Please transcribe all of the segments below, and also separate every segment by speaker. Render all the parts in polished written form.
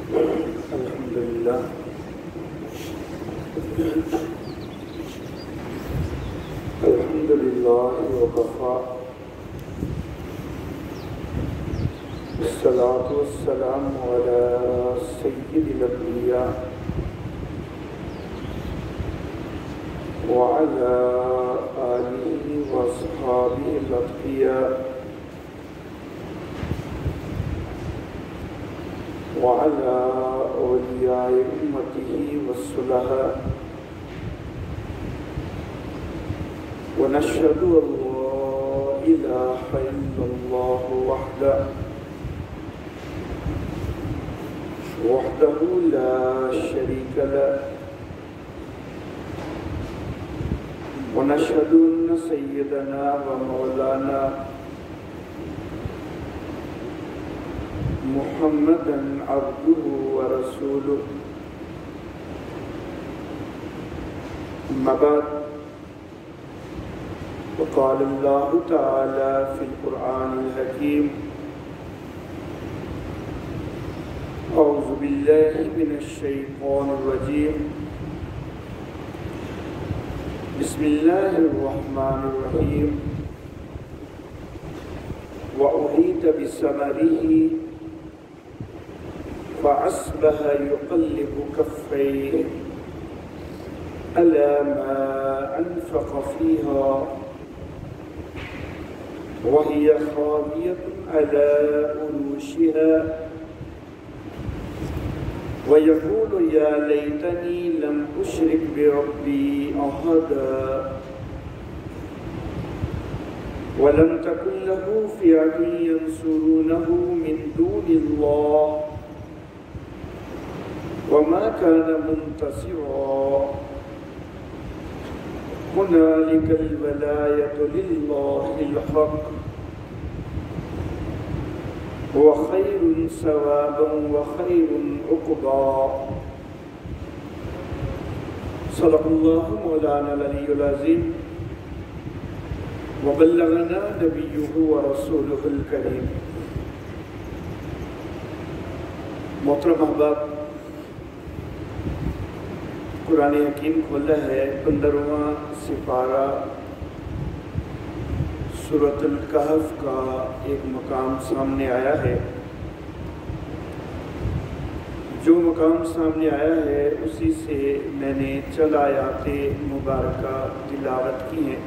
Speaker 1: الحمد لله الحمد لله وكفى والصلاة والسلام على سيد الأنبياء وعلى آله وأصحابه الأتقياء وعلى أولياء أمته والصلحاء ونشهد أن لا إله إلا الله وحده لا شريك له ونشهد أن سيدنا ومولانا محمدًا عبده ورسوله أما بعد وقال الله تعالى في القرآن الحكيم أعوذ بالله من الشيطان الرجيم بسم الله الرحمن الرحيم وأحيط بثمره فأصبح يقلب كفيه على ما أنفق فيها وهي خاوية على عروشها ويقول يا ليتني لم أشرك بربي أحدا ولم تكن له فئة ينصرونه من دون الله وما كان منتصرا هنالك الولاية لله الحق هو خير ثوابا وخير عقبا صدق الله مولانا العلي العظيم وبلغنا نبيه ورسوله الكريم محترم احباب، قرآن حکیم کھولا ہے 15واں سپارہ سورۃ الکہف کا ایک مقام سامنے آیا ہے۔ جو مقام سامنے آیا ہے اسی سے میں نے چند آیات مبارکہ تلاوت کی ہیں۔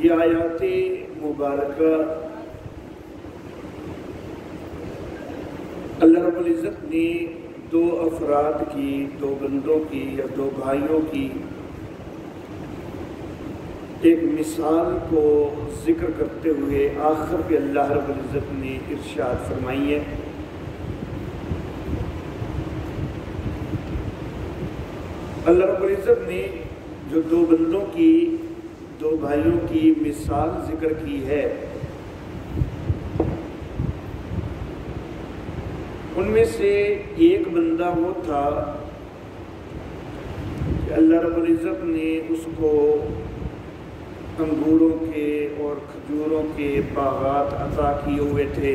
Speaker 1: یہ آیات مبارکہ اللہ رب العزت نے دو افراد کی، دو بندوں کی یا دو بھائیوں کی ایک مثال کو ذکر کرتے ہوئے آخر پہ اللہ رب العزت نے ارشاد فرمائی ہے۔ اللہ رب العزت نے جو دو بندوں کی، دو بھائیوں کی مثال ذکر کی ہے، ان میں سے ایک بندہ وہ تھا کہ اللہ رب العزت نے اس کو انگوروں کے اور کھجوروں کے باغات عطا کیے ہوئے تھے۔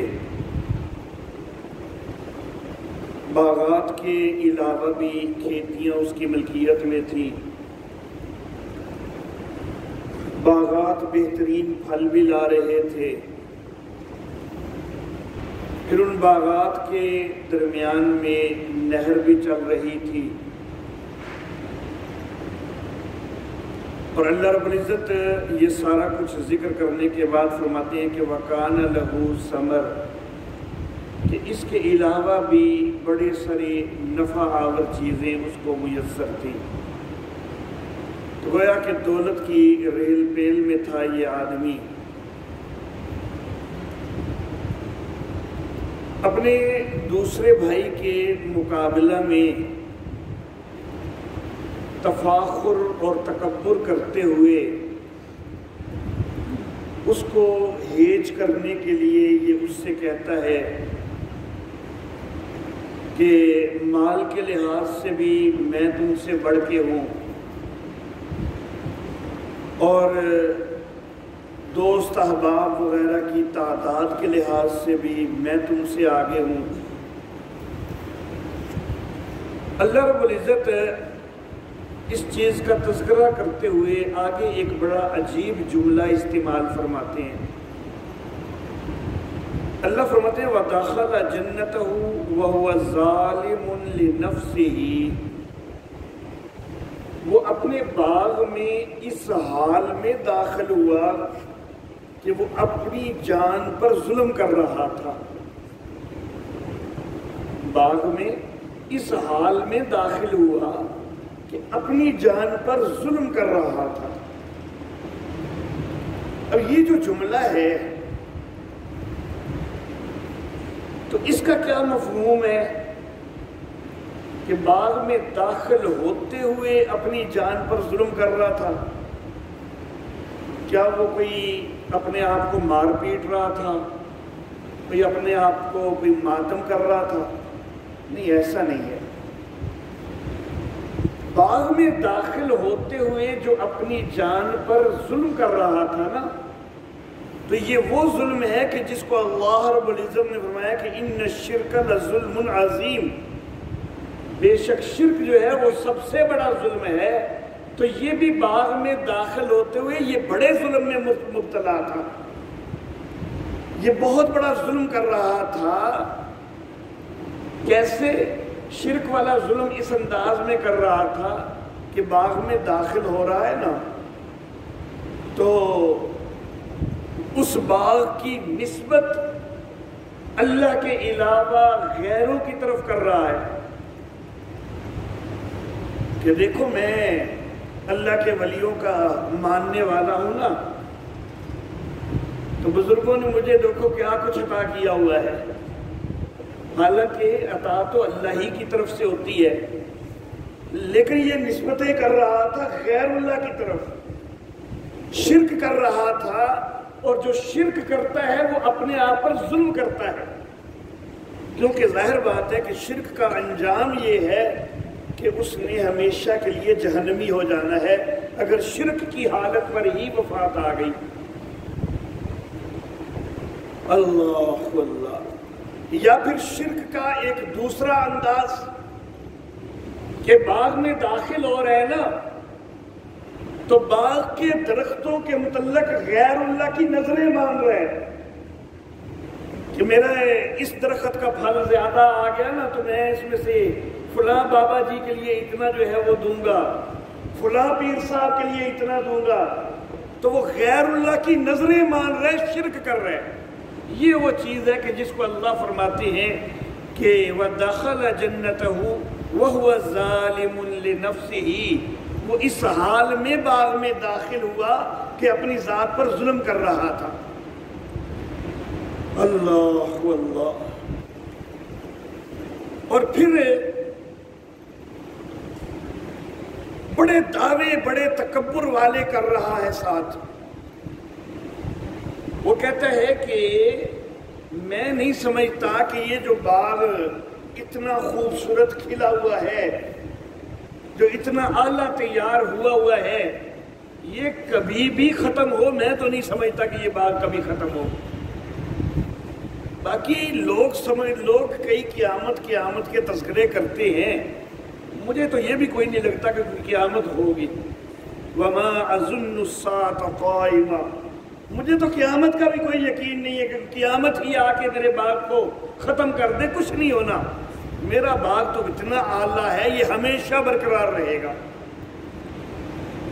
Speaker 1: باغات کے علاوہ بھی کھیتیاں اس کی ملکیت میں تھیں۔ باغات بہترین پھل بھی لا رہے تھے۔ پھر ان باغات کے درمیان میں نہر بھی چل رہی تھی، اور اللہ رب العزت یہ سارا کچھ ذکر کرنے کے بعد فرماتے ہیں کہ وَكَانَ لَهُ ثَمَرٌ، کہ اس کے علاوہ بھی بڑے سارے نفع آور چیزیں اس کو میسر تھیں۔ تو گویا کہ دولت کی ریل پیل میں تھا یہ آدمی۔ اپنے دوسرے بھائی کے مقابلہ میں تفاخر اور تکبر کرتے ہوئے اس کو ہیج کرنے کے لیے یہ اس سے کہتا ہے کہ مال کے لحاظ سے بھی میں تم سے بڑھ کے ہوں، اور دوست احباب وغیرہ کی تعداد کے لحاظ سے بھی میں تم سے آگے ہوں۔ اللہ رب العزت اس چیز کا تذکرہ کرتے ہوئے آگے ایک بڑا عجیب جملہ استعمال فرماتے ہیں۔ اللہ فرماتے ہیں وَدَخَلَ جَنَّتَهُ وَهُوَ ظَالِمٌ لِنَفْسِهِ، وہ اپنے باغ میں اس حال میں داخل ہوا کہ وہ اپنی جان پر ظلم کر رہا تھا۔ باغ میں اس حال میں داخل ہوا کہ اپنی جان پر ظلم کر رہا تھا۔ اب یہ جو جملہ ہے تو اس کا کیا مفہوم ہے کہ باغ میں داخل ہوتے ہوئے اپنی جان پر ظلم کر رہا تھا؟ کیا وہ کوئی اپنے آپ کو مار پیٹ رہا تھا، کوئی اپنے آپ کو کوئی ماتم کر رہا تھا؟ نہیں، ایسا نہیں ہے۔ باغ میں داخل ہوتے ہوئے جو اپنی جان پر ظلم کر رہا تھا نا، تو یہ وہ ظلم ہے کہ جس کو اللہ رب العزت نے فرمایا کہ ان الشرک لظلم عظیم، بے شک شرک جو ہے وہ سب سے بڑا ظلم ہے۔ تو یہ بھی باغ میں داخل ہوتے ہوئے یہ بڑے ظلم میں مبتلا تھا، یہ بہت بڑا ظلم کر رہا تھا۔ کیسے؟ شرک والا ظلم اس انداز میں کر رہا تھا کہ باغ میں داخل ہو رہا ہے نا، تو اس باغ کی نسبت اللہ کے علاوہ غیروں کی طرف کر رہا ہے کہ دیکھو میں اللہ کے ولیوں کا ماننے والا ہوں نا، تو بزرگوں نے مجھے دیکھو کیا کچھ عطا کیا ہوا ہے۔ حالانکہ عطا تو اللہ ہی کی طرف سے ہوتی ہے، لیکن یہ نسبتیں کر رہا تھا غیر اللہ کی طرف، شرک کر رہا تھا۔ اور جو شرک کرتا ہے وہ اپنے آپ پر ظلم کرتا ہے، کیونکہ ظاہر بات ہے کہ شرک کا انجام یہ ہے کہ اس نے ہمیشہ کے لیے جہنمی ہو جانا ہے اگر شرک کی حالت پر ہی وفات آ گئی۔ اللہ اللہ۔ یا پھر شرک کا ایک دوسرا انداز کہ باغ میں داخل ہو رہے ہیں نا، تو باغ کے درختوں کے متعلق غیر اللہ کی نظریں مان رہے ہیں کہ میرا اس درخت کا پھل زیادہ آ گیا نا، تو میں اس میں سے فلاں بابا جی کے لیے اتنا جو ہے وہ دوں گا، فلاں پیر صاحب کے لیے اتنا دوں گا۔ تو وہ غیر اللہ کی نظریں مان رہے، شرک کر رہے ہیں۔ یہ وہ چیز ہے کہ جس کو اللہ فرماتے ہیں کہ وَدَخَلَ جَنَّتَهُ وَهُوَ ظَالِمٌ لِنَفْسِهِ، وہ اس حال میں باغ میں داخل ہوا کہ اپنی ذات پر ظلم کر رہا تھا۔ اللہ اللہ۔ اور پھر بڑے دعوے بڑے تکبر والے کر رہا ہے ساتھ۔ وہ کہتا ہے کہ میں نہیں سمجھتا کہ یہ جو باغ اتنا خوبصورت کھلا ہوا ہے، جو اتنا اعلیٰ تیار ہوا ہے، یہ کبھی بھی ختم ہو۔ میں تو نہیں سمجھتا کہ یہ باغ کبھی ختم ہو۔ باقی لوگ کئی قیامت کے تذکرے کرتے ہیں، مجھے تو یہ بھی کوئی نہیں لگتا کہ قیامت ہوگی۔ وما اظن الساعة قائمہ، مجھے تو قیامت کا بھی کوئی یقین نہیں ہے کہ قیامت ہی آ کے میرے باغ کو ختم کر دے۔ کچھ نہیں ہونا، میرا باغ تو اتنا اعلیٰ ہے، یہ ہمیشہ برقرار رہے گا۔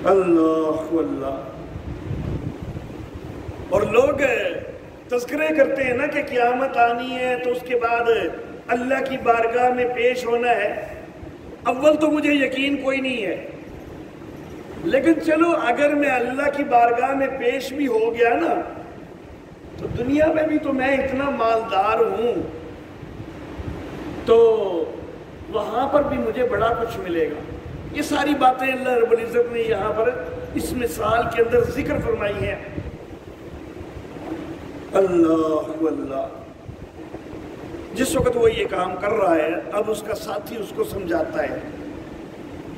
Speaker 1: اللہ اللہ۔ اور لوگ تذکرے کرتے ہیں نا کہ قیامت آنی ہے تو اس کے بعد اللہ کی بارگاہ میں پیش ہونا ہے۔ اول تو مجھے یقین کوئی نہیں ہے، لیکن چلو اگر میں اللہ کی بارگاہ میں پیش بھی ہو گیا نا، تو دنیا میں بھی تو میں اتنا مالدار ہوں، تو وہاں پر بھی مجھے بڑا کچھ ملے گا۔ یہ ساری باتیں اللہ رب العزت نے یہاں پر اس مثال کے اندر ذکر فرمائی ہیں۔ اللہ اللہ۔ جس وقت وہ یہ کام کر رہا ہے، اب اس کا ساتھی اس کو سمجھاتا ہے،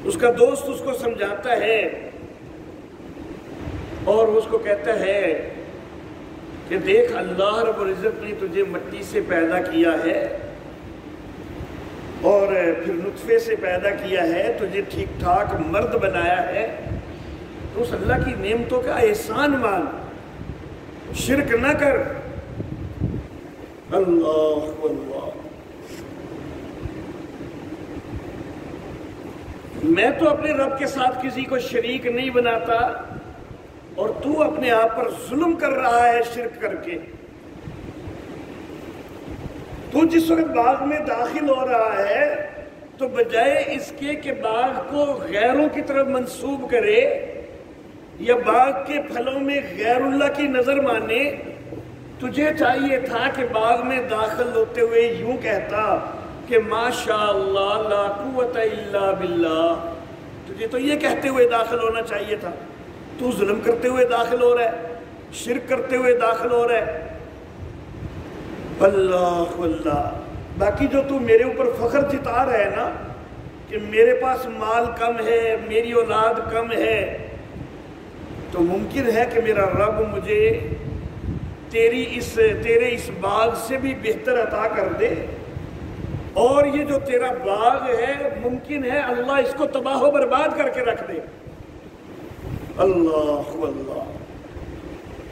Speaker 1: اس کا دوست اس کو سمجھاتا ہے، اور اس کو کہتا ہے کہ دیکھ اللہ رب العزت نے تجھے مٹی سے پیدا کیا ہے اور پھر نطفے سے پیدا کیا ہے، تجھے ٹھیک ٹھاک مرد بنایا ہے، تو اس اللہ کی نعمتوں کا احسان مان، شرک نہ کر۔ اللہ اللہ، میں تو اپنے رب کے ساتھ کسی کو شریک نہیں بناتا، اور تو اپنے آپ پر ظلم کر رہا ہے شرک کر کے۔ تو جس وقت باغ میں داخل ہو رہا ہے تو بجائے اس کے کہ باغ کو غیروں کی طرف منسوب کرے یا باغ کے پھلوں میں غیر اللہ کی نظر مانے، تجھے چاہیے تھا کہ باغ میں داخل ہوتے ہوئے یوں کہتا کہ ماشاء اللہ لا قوت الا باللہ۔ تجھے تو یہ کہتے ہوئے داخل ہونا چاہیے تھا، تو ظلم کرتے ہوئے داخل ہو رہا ہے، شرک کرتے ہوئے داخل ہو رہا ہے۔ اللہ اللہ، باقی جو تو میرے اوپر فخر جتا رہا ہے نا کہ میرے پاس مال کم ہے، میری اولاد کم ہے، تو ممکن ہے کہ میرا رب مجھے تیرے اس باغ سے بھی بہتر عطا کر دے، اور یہ جو تیرا باغ ہے ممکن ہے اللہ اس کو تباہ و برباد کر کے رکھ دے۔ اللہ اللہ،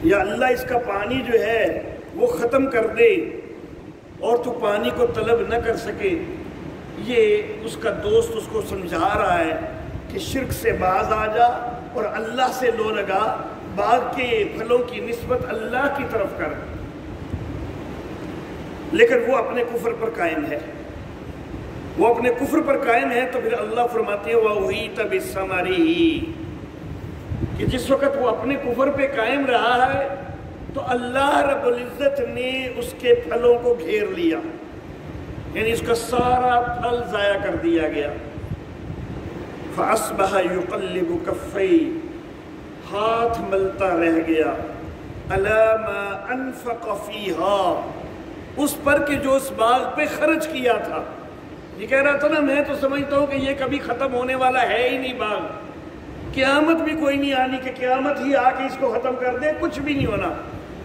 Speaker 1: یا اللہ اس کا پانی جو ہے وہ ختم کر دے اور تو پانی کو طلب نہ کر سکے۔ یہ اس کا دوست اس کو سمجھا رہا ہے کہ شرک سے باز آ جا اور اللہ سے لو لگا، باغ کے پھلوں کی نسبت اللہ کی طرف کر، لیکن وہ اپنے کفر پر قائم ہے، وہ اپنے کفر پر قائم ہے۔ تو پھر اللہ فرماتے ہیں وَأُحِيطَ بِثَمَرِهِ، کہ جس وقت وہ اپنے کفر پہ قائم رہا ہے تو اللہ رب العزت نے اس کے پھلوں کو گھیر لیا، یعنی اس کا سارا پھل ضائع کر دیا گیا۔ فَأَصْبَحَ يُقَلِّبُ كَفَّيْهِ، ہاتھ ملتا رہ گیا، عَلَى مَا أَنفَقَ فِيهَا، اس پر کہ جو اس باغ پہ خرچ کیا تھا۔ یہ کہہ رہا تھا نا میں تو سمجھتا ہوں کہ یہ کبھی ختم ہونے والا ہے ہی نہیں باغ، قیامت بھی کوئی نہیں آنی کہ قیامت ہی آ کے اس کو ختم کر دے، کچھ بھی نہیں ہونا۔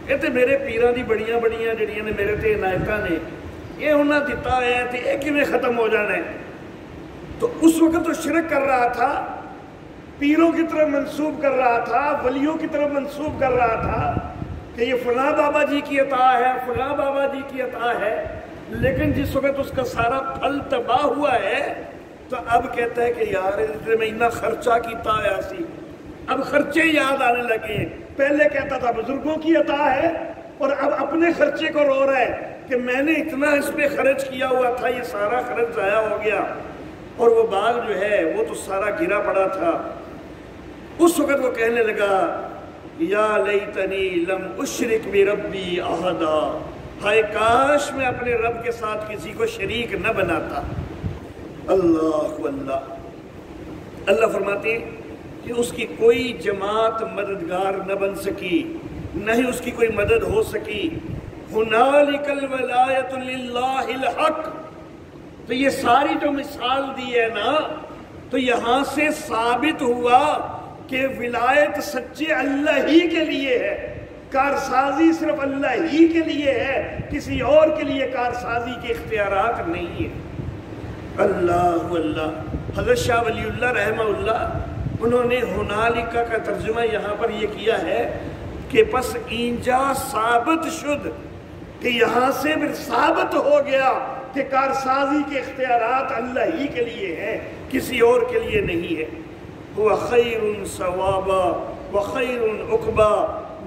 Speaker 1: کہتے میرے پیران دی بڑیاں بڑیاں جڑیاں نے میرے تے عنایتاں نے یہ انہاں دتا ہے تے یہ کیویں ختم ہو جانا ہے۔ تو اس وقت تو شرک کر رہا تھا، پیروں کی طرف منسوب کر رہا تھا، ولیوں کی طرف منسوب کر رہا تھا کہ یہ فلاں بابا جی کی عطا ہے، فلاں بابا جی کی عطا ہے، لیکن جس وقت اس کا سارا پھل تباہ ہوا ہے تو اب کہتا ہے کہ یار میں اتنا خرچہ کیتا ہے سی، اب خرچے یاد آنے لگے ہیں۔ پہلے کہتا تھا بزرگوں کی عطا ہے، اور اب اپنے خرچے کو رو رہا ہے کہ میں نے اتنا اس پہ خرچ کیا ہوا تھا، یہ سارا خرچ ضائع ہو گیا، اور وہ باغ جو ہے وہ تو سارا گرا پڑا تھا۔ اس وقت وہ کہنے لگا یا لیتنی لم اشرک بربی احدا، ہائے کاش میں اپنے رب کے ساتھ کسی کو شریک نہ بناتا۔ اللہ اللہ، اللہ فرماتے ہیں کہ اس کی کوئی جماعت مددگار نہ بن سکی، نہ ہی اس کی کوئی مدد ہو سکی۔ ہنالک الولایۃ للہ الحق، تو یہ ساری جو مثال دی ہے نا، تو یہاں سے ثابت ہوا کہ ولایت سچے اللہ ہی کے لیے ہے، کارسازی صرف اللہ ہی کے لیے ہے، کسی اور کے لیے کارسازی کے اختیارات نہیں ہیں۔ اللہ اللہ، حضرت شاہ ولی اللہ رحمہ اللہ انہوں نے ہنالکا کا ترجمہ یہاں پر یہ کیا ہے کہ پس اینجا ثابت شد، کہ یہاں سے پھر ثابت ہو گیا کہ کارسازی کے اختیارات اللہ ہی کے لیے ہیں، کسی اور کے لیے نہیں ہے۔ وہ خیر ثوابا وخیر عقبا،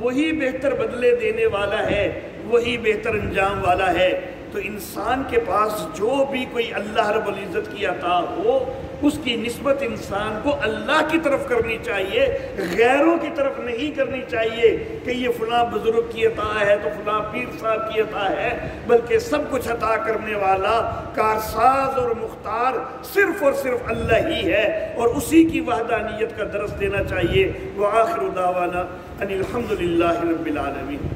Speaker 1: وہی بہتر بدلے دینے والا ہے، وہی بہتر انجام والا ہے۔ تو انسان کے پاس جو بھی کوئی اللہ رب العزت کی عطا ہو، اس کی نسبت انسان کو اللہ کی طرف کرنی چاہیے، غیروں کی طرف نہیں کرنی چاہیے کہ یہ فلاں بزرگ کی عطا ہے تو فلاں پیر صاحب کی عطا ہے، بلکہ سب کچھ عطا کرنے والا، کارساز اور مختار صرف اور صرف اللہ ہی ہے، اور اسی کی وحدانیت کا درس دینا چاہیے۔ وآخر دعوانا ان الحمد للہ رب العالمین۔